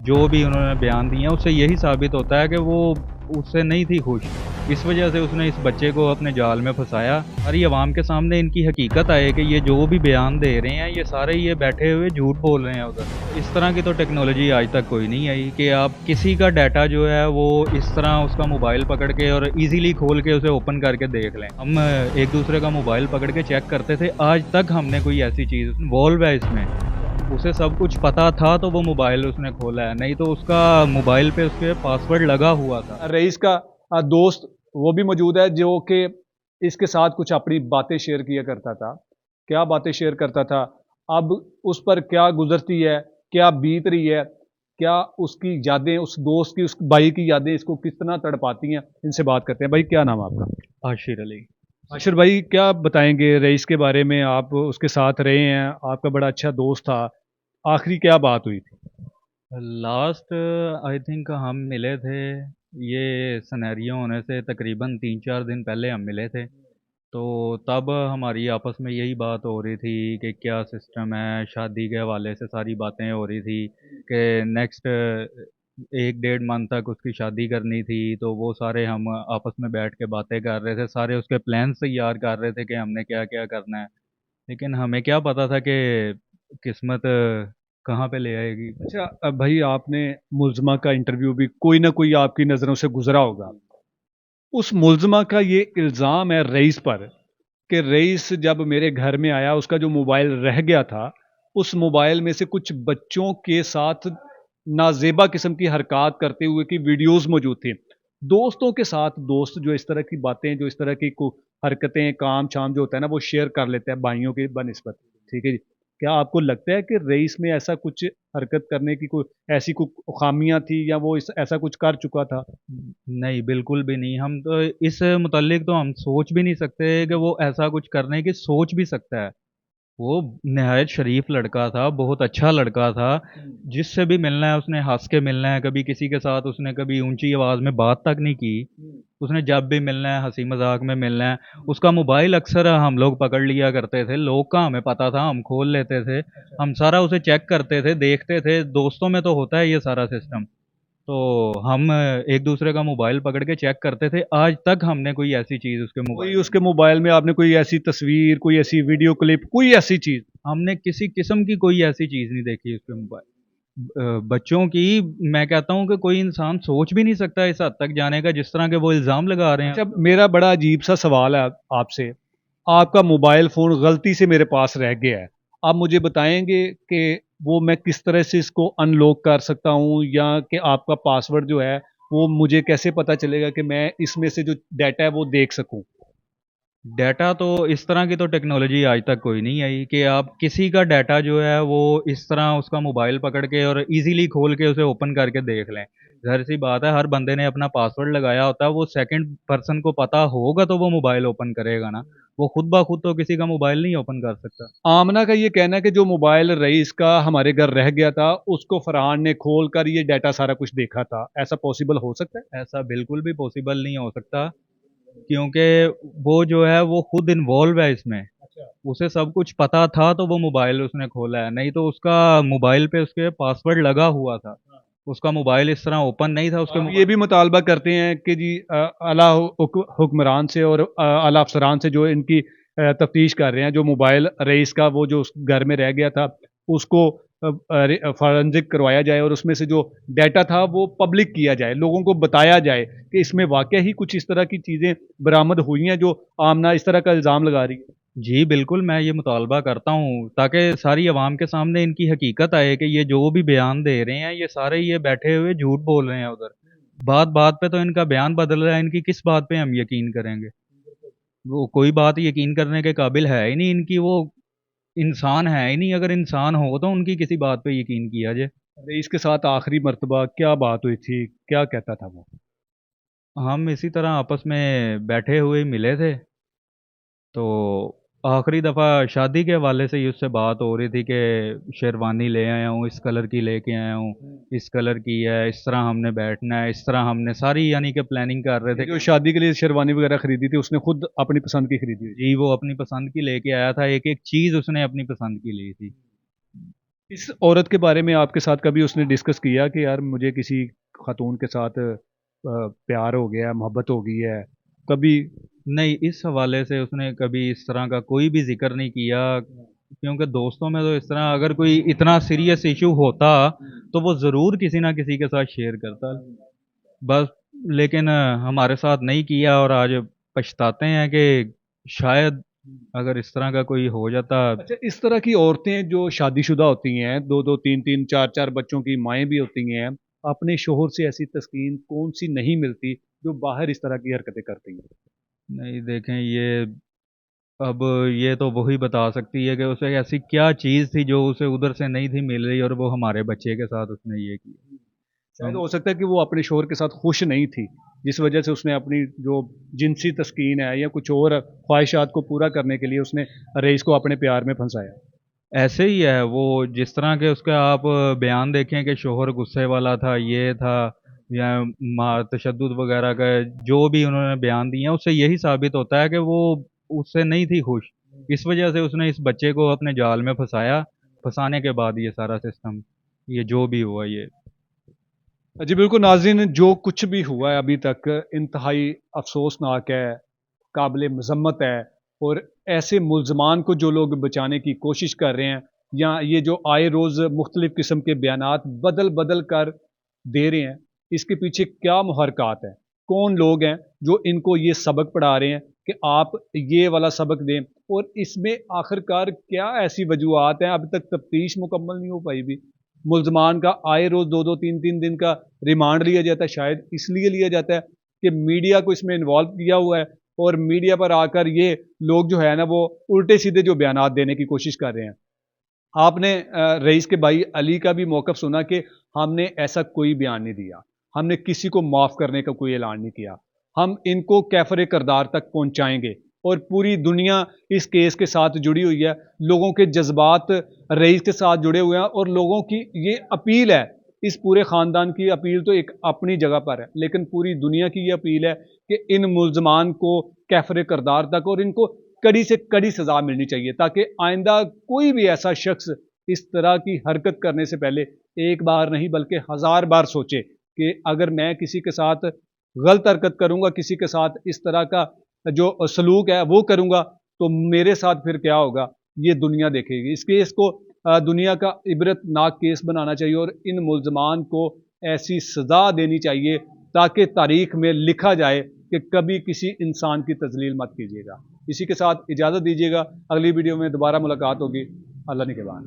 जो भी उन्होंने बयान दिए हैं उससे यही साबित होता है कि वो उससे नहीं थी खुश। इस वजह से उसने इस बच्चे को अपने जाल में फंसाया। सारी अवाम के सामने इनकी हकीकत आए कि ये जो भी बयान दे रहे हैं ये सारे ये बैठे हुए झूठ बोल रहे हैं उधर। इस तरह की तो टेक्नोलॉजी आज तक कोई नहीं आई कि आप किसी का डाटा जो है वो इस तरह उसका मोबाइल पकड़ के और इजीली खोल के उसे ओपन करके देख लें। हम एक दूसरे का मोबाइल पकड़ के चेक करते थे, आज तक हमने कोई ऐसी चीज़ इन्वॉल्व है इसमें। उसे सब कुछ पता था तो वो मोबाइल उसने खोला है, नहीं तो उसका मोबाइल पे उसके पासवर्ड लगा हुआ था। रईस का दोस्त वो भी मौजूद है जो कि इसके साथ कुछ अपनी बातें शेयर किया करता था। क्या बातें शेयर करता था, अब उस पर क्या गुजरती है, क्या बीत रही है, क्या उसकी यादें, उस दोस्त की, उस भाई की यादें इसको कितना तड़पाती हैं, इनसे बात करते हैं। भाई क्या नाम है आपका? आशिर अली। आशिर भाई क्या बताएंगे रईस के बारे में? आप उसके साथ रहे हैं, आपका बड़ा अच्छा दोस्त था, आखिरी क्या बात हुई थी? लास्ट आई थिंक हम मिले थे, ये सिनेरियो होने से तकरीबन 3-4 दिन पहले हम मिले थे। तो तब हमारी आपस में यही बात हो रही थी कि क्या सिस्टम है, शादी के हवाले से सारी बातें हो रही थी कि नेक्स्ट 1-1.5 मंथ तक उसकी शादी करनी थी। तो वो सारे हम आपस में बैठ के बातें कर रहे थे, सारे उसके प्लान्स तैयार कर रहे थे कि हमने क्या क्या करना है। लेकिन हमें क्या पता था कि किस्मत कहाँ पे ले आएगी। अच्छा, अब भाई आपने मुलजमा का इंटरव्यू भी कोई ना कोई आपकी नज़रों से गुजरा होगा। उस मुलजमा का ये इल्ज़ाम है रईस पर कि रईस जब मेरे घर में आया उसका जो मोबाइल रह गया था, उस मोबाइल में से कुछ बच्चों के साथ नाजेबा किस्म की हरकत करते हुए की वीडियोस मौजूद थी। दोस्तों के साथ दोस्त जो इस तरह की बातें, जो इस तरह की हरकतें, काम शाम जो होता है ना, वो शेयर कर लेते हैं भाइयों की बनिस्बत। ठीक है जी। क्या आपको लगता है कि रईस में ऐसा कुछ हरकत करने की कोई ऐसी कोई खामियां थी, या वो ऐसा कुछ कर चुका था? नहीं, बिल्कुल भी नहीं। हम तो इस मुतल्लिक तो हम सोच भी नहीं सकते कि वो ऐसा कुछ करने की सोच भी सकता है। वो नहायत शरीफ लड़का था, बहुत अच्छा लड़का था। जिससे भी मिलना है उसने हँस के मिलना है, कभी किसी के साथ उसने कभी ऊँची आवाज़ में बात तक नहीं की। उसने जब भी मिलना है हँसी मज़ाक में मिलना है। उसका मोबाइल अक्सर हम लोग पकड़ लिया करते थे, लोग का हमें पता था, हम खोल लेते थे। हम सारा उसे चेक करते थे, देखते थे, दोस्तों में तो होता है ये सारा सिस्टम। तो हम एक दूसरे का मोबाइल पकड़ के चेक करते थे, आज तक हमने कोई ऐसी चीज़ उसके कोई मोबाइल में उसके मोबाइल में आपने कोई ऐसी तस्वीर, कोई ऐसी वीडियो क्लिप, कोई ऐसी चीज? हमने किसी किस्म की कोई ऐसी चीज़ नहीं देखी उसके मोबाइल। बच्चों की मैं कहता हूँ कि कोई इंसान सोच भी नहीं सकता इस हद तक जाने का जिस तरह के वो इल्ज़ाम लगा रहे हैं अच्छा, उस पर। मेरा बड़ा अजीब सा सवाल है आपसे। आपका मोबाइल फ़ोन गलती से मेरे पास रह गया है। आप मुझे बताएँगे कि वो मैं किस तरह से इसको अनलॉक कर सकता हूँ, या कि आपका पासवर्ड जो है, वो मुझे कैसे पता चलेगा कि मैं इसमें से जो डाटा है वो देख सकूँ? डाटा तो इस तरह की तो टेक्नोलॉजी आज तक कोई नहीं आई कि आप किसी का डाटा जो है वो इस तरह उसका मोबाइल पकड़ के और इजीली खोल के उसे ओपन करके देख लें। ज़ाहिर सी बात है, हर बंदे ने अपना पासवर्ड लगाया होता है, वो सेकंड पर्सन को पता होगा तो वो मोबाइल ओपन करेगा ना। वो खुद ब खुद तो किसी का मोबाइल नहीं ओपन कर सकता। आमना का ये कहना है कि जो मोबाइल रईस का हमारे घर रह गया था, उसको फरहान ने खोल कर ये डाटा सारा कुछ देखा था। ऐसा पॉसिबल हो सकता है? ऐसा बिल्कुल भी पॉसिबल नहीं हो सकता, क्योंकि वो जो है वो खुद इन्वॉल्व है इसमें। अच्छा। उसे सब कुछ पता था तो वो मोबाइल उसने खोला है, नहीं तो उसका मोबाइल पे उसके पासवर्ड लगा हुआ था। उसका मोबाइल इस तरह ओपन नहीं था उसके आप ये मोबाइल। भी मुतालबा करते हैं कि जी आला हुक्मरान से और आला अफसरान से जो इनकी तफ्तीश कर रहे हैं, जो मोबाइल रईस का वो जो उस घर में रह गया था, उसको फॉरेंसिक करवाया जाए और उसमें से जो डाटा था वो पब्लिक किया जाए, लोगों को बताया जाए कि इसमें वाकई ही कुछ इस तरह की चीज़ें बरामद हुई हैं जो आमना इस तरह का इल्ज़ाम लगा रही है। जी बिल्कुल, मैं ये मुतालबा करता हूँ ताकि सारी आवाम के सामने इनकी हकीकत आए कि ये जो भी बयान दे रहे हैं ये सारे ये बैठे हुए झूठ बोल रहे हैं उधर। बात बात पे तो इनका बयान बदल रहा है, इनकी किस बात पे हम यकीन करेंगे। वो कोई बात यकीन करने के काबिल है ही नहीं इनकी, वो इंसान है ही नहीं। अगर इंसान हो तो उनकी किसी बात पे यकीन किया जाए। रईस के साथ आखिरी मर्तबा क्या बात हुई थी, क्या कहता था वो? हम इसी तरह आपस में बैठे हुए मिले थे, तो आखिरी दफ़ा शादी के हवाले से ही उससे बात हो रही थी कि शेरवानी ले आया हूँ, इस कलर की लेके आया हूँ, इस कलर की है, इस तरह हमने बैठना है, इस तरह हमने सारी यानी कि प्लानिंग कर रहे ये थे कि जो हम। शादी के लिए शेरवानी वगैरह खरीदी थी उसने खुद अपनी पसंद की खरीदी हुई? जी, वो अपनी पसंद की लेके आया था, एक-एक चीज़ उसने अपनी पसंद की ली थी। इस औरत के बारे में आपके साथ कभी उसने डिस्कस किया कि यार मुझे किसी खातून के साथ प्यार हो गया, मोहब्बत हो गई है, कभी? नहीं, इस हवाले से उसने कभी इस तरह का कोई भी जिक्र नहीं किया, क्योंकि दोस्तों में तो इस तरह अगर कोई इतना सीरियस इशू होता तो वो ज़रूर किसी ना किसी के साथ शेयर करता। बस, लेकिन हमारे साथ नहीं किया और आज पछताते हैं कि शायद अगर इस तरह का कोई हो जाता। अच्छा, इस तरह की औरतें जो शादीशुदा होती हैं, दो दो तीन तीन चार चार बच्चों की माएँ भी होती हैं, अपने शोहर से ऐसी तस्कीन कौन-सी नहीं मिलती जो बाहर इस तरह की हरकतें करती हैं? नहीं, देखें, ये अब ये तो वही बता सकती है कि उसे ऐसी क्या चीज़ थी जो उसे उधर से नहीं थी मिल रही और वो हमारे बच्चे के साथ उसने ये किया। शायद हम हो सकता है कि वो अपने शोहर के साथ खुश नहीं थी, जिस वजह से उसने अपनी जो जिनसी तस्कीन है या कुछ और ख्वाहिशात को पूरा करने के लिए उसने रईस को अपने प्यार में फंसाया। ऐसे ही है वो, जिस तरह के उसके आप बयान देखें कि शोहर गुस्से वाला था, ये था, या तशद्दुद वगैरह का जो भी उन्होंने बयान दिए हैं, उससे यही साबित होता है कि वो उससे नहीं थी खुश। इस वजह से उसने इस बच्चे को अपने जाल में फंसाया। फंसाने के बाद ये सारा सिस्टम, ये जो भी हुआ ये। जी बिल्कुल नाज़रीन, जो कुछ भी हुआ है अभी तक इंतहाई अफ़सोसनाक है, काबिल मज़म्मत है। और ऐसे मुल्ज़मान को जो लोग बचाने की कोशिश कर रहे हैं, या ये जो आए रोज़ मुख्तलिफ़ किस्म के बयानात बदल बदल कर दे रहे हैं, इसके पीछे क्या मुहरक़ात हैं? कौन लोग हैं जो इनको ये सबक पढ़ा रहे हैं कि आप ये वाला सबक दें? और इसमें आखिरकार क्या ऐसी वजूहात हैं, अभी तक तफ्तीश मुकम्मल नहीं हो पाई भी। मुल्ज़मान का आए रोज़ 2-2 3-3 दिन का रिमांड लिया जाता है, शायद इसलिए लिया जाता है कि मीडिया को इसमें इन्वॉल्व किया हुआ है, और मीडिया पर आकर ये लोग जो है ना वो उल्टे-सीधे जो बयानात देने की कोशिश कर रहे हैं। आपने रईस के भाई अली का भी मौक़िफ़ सुना कि हमने ऐसा कोई बयान नहीं दिया, हमने किसी को माफ़ करने का कोई ऐलान नहीं किया, हम इनको कैफ़रे किरदार तक पहुँचाएँगे। और पूरी दुनिया इस केस के साथ जुड़ी हुई है, लोगों के जज़्बात रईस के साथ जुड़े हुए हैं, और लोगों की ये अपील है, इस पूरे ख़ानदान की अपील तो एक अपनी जगह पर है, लेकिन पूरी दुनिया की ये अपील है कि इन मुल्ज़मान को कैफ़रे किरदार तक और इनको कड़ी से कड़ी सज़ा मिलनी चाहिए, ताकि आइंदा कोई भी ऐसा शख्स इस तरह की हरकत करने से पहले एक बार नहीं बल्कि हज़ार बार सोचे कि अगर मैं किसी के साथ गलत हरकत करूँगा, किसी के साथ इस तरह का जो सलूक है वो करूँगा, तो मेरे साथ फिर क्या होगा, ये दुनिया देखेगी। इस केस को दुनिया का इबरतनाक केस बनाना चाहिए, और इन मुल्ज़मान को ऐसी सज़ा देनी चाहिए ताकि तारीख में लिखा जाए कि कभी किसी इंसान की तज़लील मत कीजिएगा। इसी के साथ इजाज़त दीजिएगा, अगली वीडियो में दोबारा मुलाकात होगी। अल्लाह निगहबान।